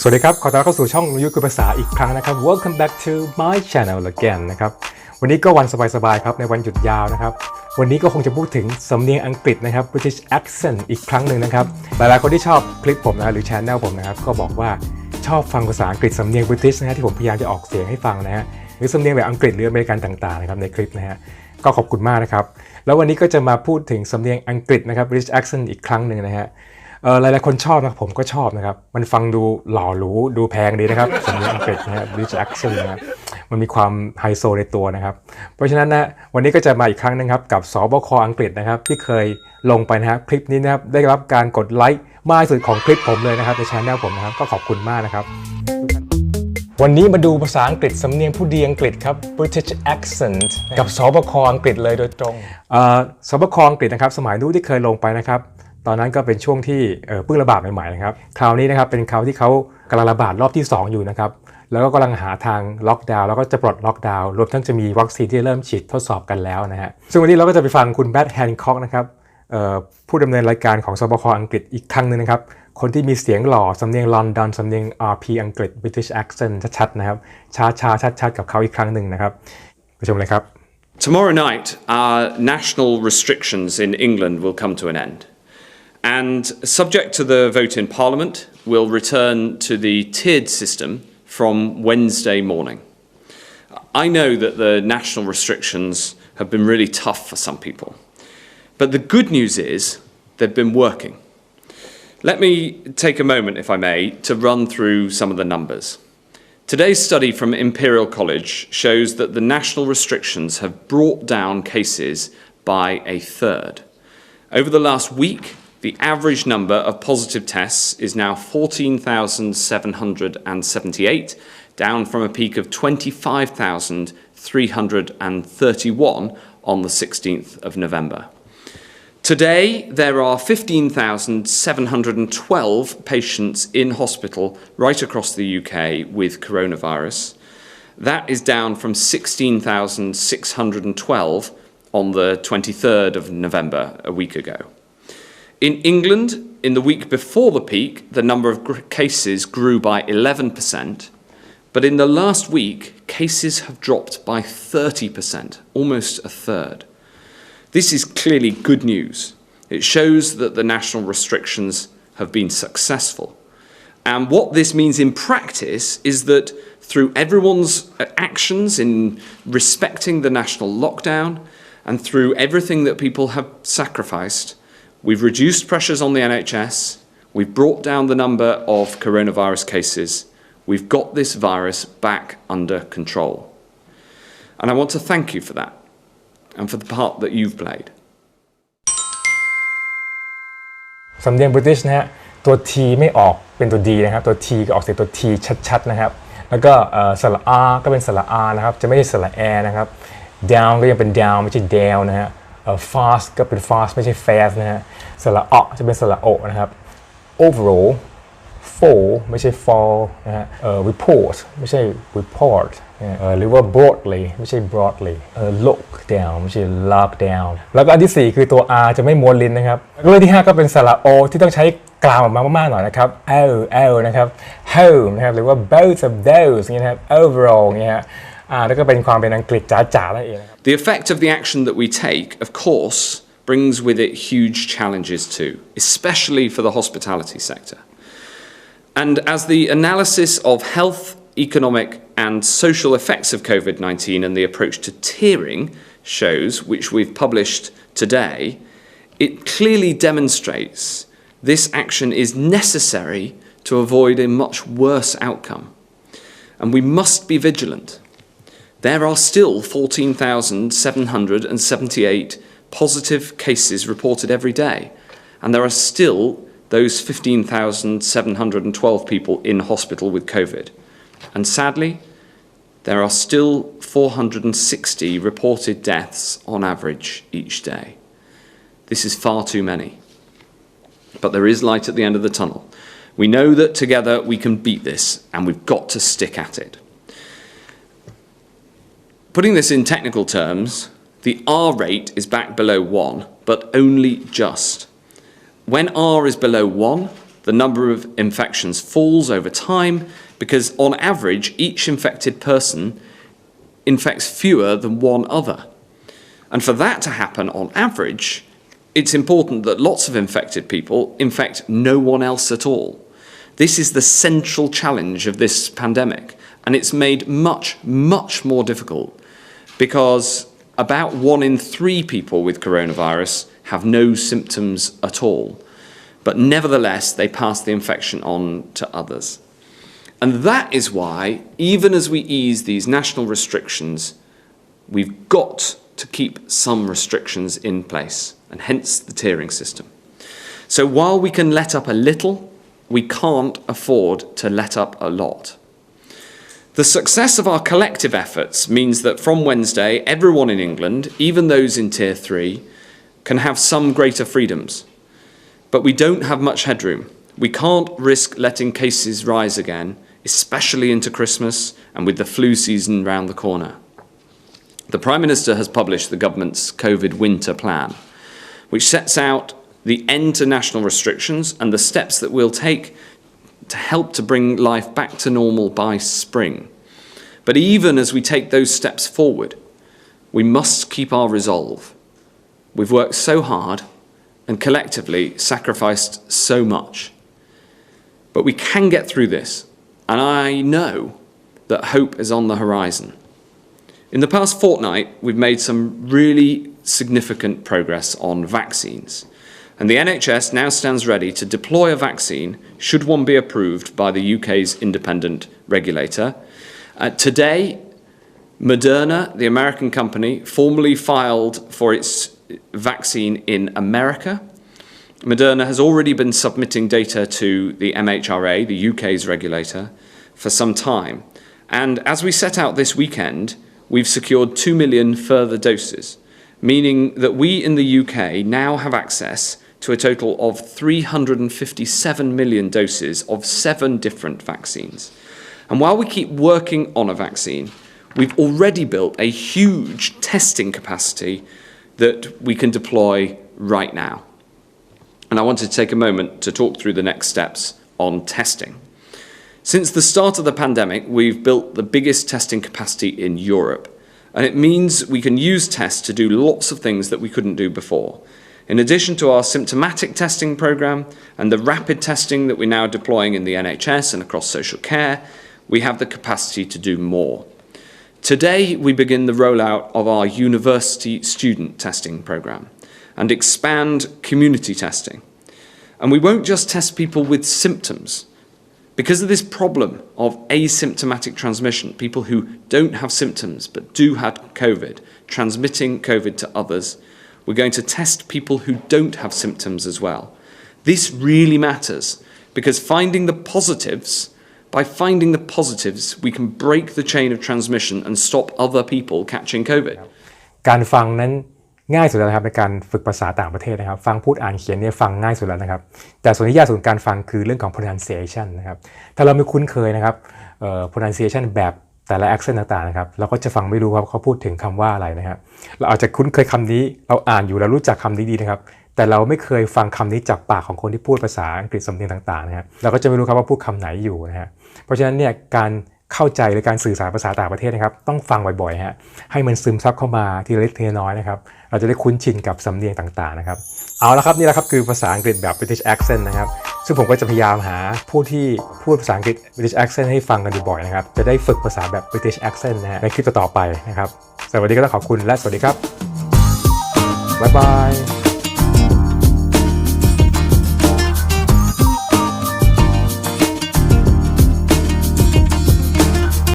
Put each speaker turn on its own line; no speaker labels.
สวัสดีครับขอต้อนรับเข้าสู่ช่องยุทธภาษาอีกครั้งนะครับ Welcome back to my channel again นะครับวันนี้ก็วันสบายๆครับในวันหยุดยาวนะครับวันนี้ก็คงจะพูดถึงสำเนียงอังกฤษนะครับ British accent อีกครั้งหนึ่งนะครับหลายๆคนที่ชอบคลิปผมนะหรือ channel ผมนะครับก็บอกว่าชอบฟังภาษาอังกฤษสำเนียง British นะฮะที่ผมพยายามจะออกเสียงให้ฟังนะฮะหรือสำเนียงแบบอังกฤษหรืออเมริกันต่างๆนะครับในคลิปนะฮะก็ขอบคุณมากนะครับแล้ววันนี้ก็จะมาพูดถึงสำเนียงอังกฤษนะครับ British accent อีกครั้งหนึ่งนะฮะหลายๆคนชอบนะผมก็ชอบนะครับมันฟังดูหล่อหรูดูแพงดีนะครับสำเนียงอังกฤษนะฮะ British accent นะครับมันมีความไฮโซในตัวนะครับเพราะฉะนั้นนะวันนี้ก็จะมาอีกครั้งนึงครับกับสบคอังกฤษนะครับที่เคยลงไปนะครับคลิปนี้นะครับได้รับการกดไลค์มากที่สุดของคลิปผมเลยนะครับใน channel ผมนะครับก็ขอบคุณมากนะครับวันนี้มาดูภาษาอังกฤษสำเนียงผู้ดีอังกฤษครับ British accent กับสบคอังกฤษเลยโดยตรงสบคอังกฤษนะครับสมัยนู้นที่เคยลงไปนะครับตอนนั้นก็เป็นช่วงที่เพิ่งระบาดใหม่ๆนะครับคราวนี้นะครับเป็นคราวที่เขากำลังระบาดรอบที่2อยู่นะครับแล้วก็กำลังหาทางล็อกดาวน์แล้วก็จะปลดล็อกดาวน์รวมทั้งจะมีวัคซีนที่เริ่มฉีดทดสอบกันแล้วนะฮะซึ่งวันนี้เราก็จะไปฟังคุณแบทแฮนค็อกนะครับผู้ดำเนินรายการของสบคอังกฤษอีกครั้งนึงนะครับคนที่มีเสียงหล่อสำเนียงลอนดอนสำเนียง RP อังกฤษ British accent ชัดๆนะครับช้าๆชัดๆกับเขาอีกครั้งหนึ่งนะครับไปชมเลยครับ
Tomorrow night our national restrictions in England will come to an end. And subject to the vote in Parliament, we'll return to the tiered system from Wednesday morning. I know that the national restrictions have been really tough for some people, but the good news is they've been working. Let me take a moment, if I may, to run through some of the numbers. Today's study from Imperial College shows that the national restrictions have brought down cases by a third. Over the last week, the average number of positive tests is now 14,778, down from a peak of 25,331 on the 16th of November. Today, there are 15,712 patients in hospital right across the UK with coronavirus. That is down from 16,612 on the 23rd of November, a week ago. In England, in the week before the peak, the number of cases grew by 11%, but in the last week, cases have dropped by 30%, almost a third. This is clearly good news. It shows that the national restrictions have been successful. And what this means in practice is that through everyone's actions in respecting the national lockdown and through everything that people have sacrificed, we've reduced pressures on the NHS, we've brought down the number of coronavirus cases, we've got this virus back under control. And I want to thank you for that and for the part that you've played.
สำเนียง British นะฮะตัว T ไม่ออกเป็นตัว D นะครับตัว T ก็ออกเสียงตัว T ชัดๆนะครับแล้วก็สระ R ก็เป็นสระ R นะครับจะไม่ใช่สระ A นะครับ down ก็ยังเป็น down ไม่ใช่ down นะฮะfast ก็เป็น fast ไม่ใช่ fast นะฮะสระอจะเป็นสระโอนะครับ overall fall ไม่ใช่ fall นะฮะreport ไม่ใช่ report หรือว่า broadly ไม่ใช่ broadly look down ไม่ใช่ lock down แล้วก็อันที่4คือตัว R จะไม่ม้วนลิ้นนะครับแล้วก็ที่5ก็เป็นสระ O ที่ต้องใช้กรามออกมามากๆหน่อยนะครับ L นะครับ home นะครับหรือว่า both of those อย่างเงี้ยนะครับ overall อย่างเงี้ยแล้วก็เป็นความเป็นอังกฤษจ๋าๆนั่นเองนะครับ
The effect of the action that we take, of course, brings with it huge challenges too, especially for the hospitality sector. And as the analysis of health, economic and social effects of COVID-19 and the approach to tiering shows, which we've published today, it clearly demonstrates this action is necessary to avoid a much worse outcome. And we must be vigilant. There are still 14,778 positive cases reported every day, and there are still those 15,712 people in hospital with COVID. And sadly, there are still 460 reported deaths on average each day. This is far too many. But there is light at the end of the tunnel. We know that together we can beat this, and we've got to stick at it. Putting this in technical terms, the R rate is back below 1, but only just. When R is below 1, the number of infections falls over time because, on average, each infected person infects fewer than one other. And for that to happen on average, it's important that lots of infected people infect no one else at all. This is the central challenge of this pandemic, and it's made much, much more difficult because about 1 in 3 people with coronavirus have no symptoms at all, but nevertheless they pass the infection on to others. And that is why, even as we ease these national restrictions, we've got to keep some restrictions in place, and hence the tiering system. So while we can let up a little, we can't afford to let up a lot. The success of our collective efforts means that from Wednesday, everyone in England, even those in Tier 3, can have some greater freedoms. But we don't have much headroom. We can't risk letting cases rise again, especially into Christmas and with the flu season round the corner. The Prime Minister has published the government's COVID winter plan, which sets out the end to national restrictions and the steps that we'll take to help to bring life back to normal by spring. But even as we take those steps forward, we must keep our resolve. We've worked so hard and collectively sacrificed so much. But we can get through this, and I know that hope is on the horizon. In the past fortnight, we've made some really significant progress on vaccines, and the NHS now stands ready to deploy a vaccine should one be approved by the UK's independent regulator. Today, Moderna, the American company, formally filed for its vaccine in America. Moderna has already been submitting data to the MHRA, the UK's regulator, for some time. And as we set out this weekend, we've secured 2 million further doses, meaning that we in the UK now have access to a total of 357 million doses of 7 different vaccines. And while we keep working on a vaccine, we've already built a huge testing capacity that we can deploy right now. And I wanted to take a moment to talk through the next steps on testing. Since the start of the pandemic, we've built the biggest testing capacity in Europe, and it means we can use tests to do lots of things that we couldn't do before. In addition to our symptomatic testing programme and the rapid testing that we're now deploying in the NHS and across social care, we have the capacity to do more. Today, we begin the rollout of our university student testing programme and expand community testing. And we won't just test people with symptoms. Because of this problem of asymptomatic transmission, people who don't have symptoms but do have COVID, transmitting COVID to others, we're going to test people who don't have symptoms as well. This really matters because by finding the positives, we can break the chain of transmission and stop other people catching COVID.
การฟังนั้นง่ายสุดแล้วนะครับในการฝึกภาษาต่างประเทศนะครับฟังพูดอ่านเขียนเนี่ยฟังง่ายสุดแล้วนะครับแต่ส่วนที่ยากสุดการฟังคือเรื่องของ pronunciation นะครับถ้าเราไม่คุ้นเคยนะครับpronunciation แบบแต่ละ accent ต่างๆนะครับเราก็จะฟังไม่รู้ครับเขาพูดถึงคำว่าอะไรนะครับเราอาจจะคุ้นเคยคำนี้เราอ่านอยู่เรารู้จักคำนี้ดีนะครับแต่เราไม่เคยฟังคำนี้จากปากของคนที่พูดภาษาอังกฤษสำเนียงต่างๆนะครับเราก็จะไม่รู้ครับว่าพูดคำไหนอยู่นะฮะเพราะฉะนั้นเนี่ยการเข้าใจหรือการสื่อสารภาษาต่างประเทศนะครับต้องฟังบ่อยๆฮะให้มันซึมซับเข้ามาทีละเล็กทีละน้อยนะครับเราจะได้คุ้นชินกับสำเนียงต่างๆนะครับเอาละครับนี่แหละครับคือภาษาอังกฤษแบบ British accent นะครับซึ่งผมก็จะพยายามหาผู้ที่พูดภาษาอังกฤษ British accent ให้ฟังกันบ่อยๆนะครับจะได้ฝึกภาษาแบบ British accent นะฮะในคลิปต่อๆไปนะครับสวัสดีก็ต้องขอบคุณและสวัสดีครับบ๊ายบาย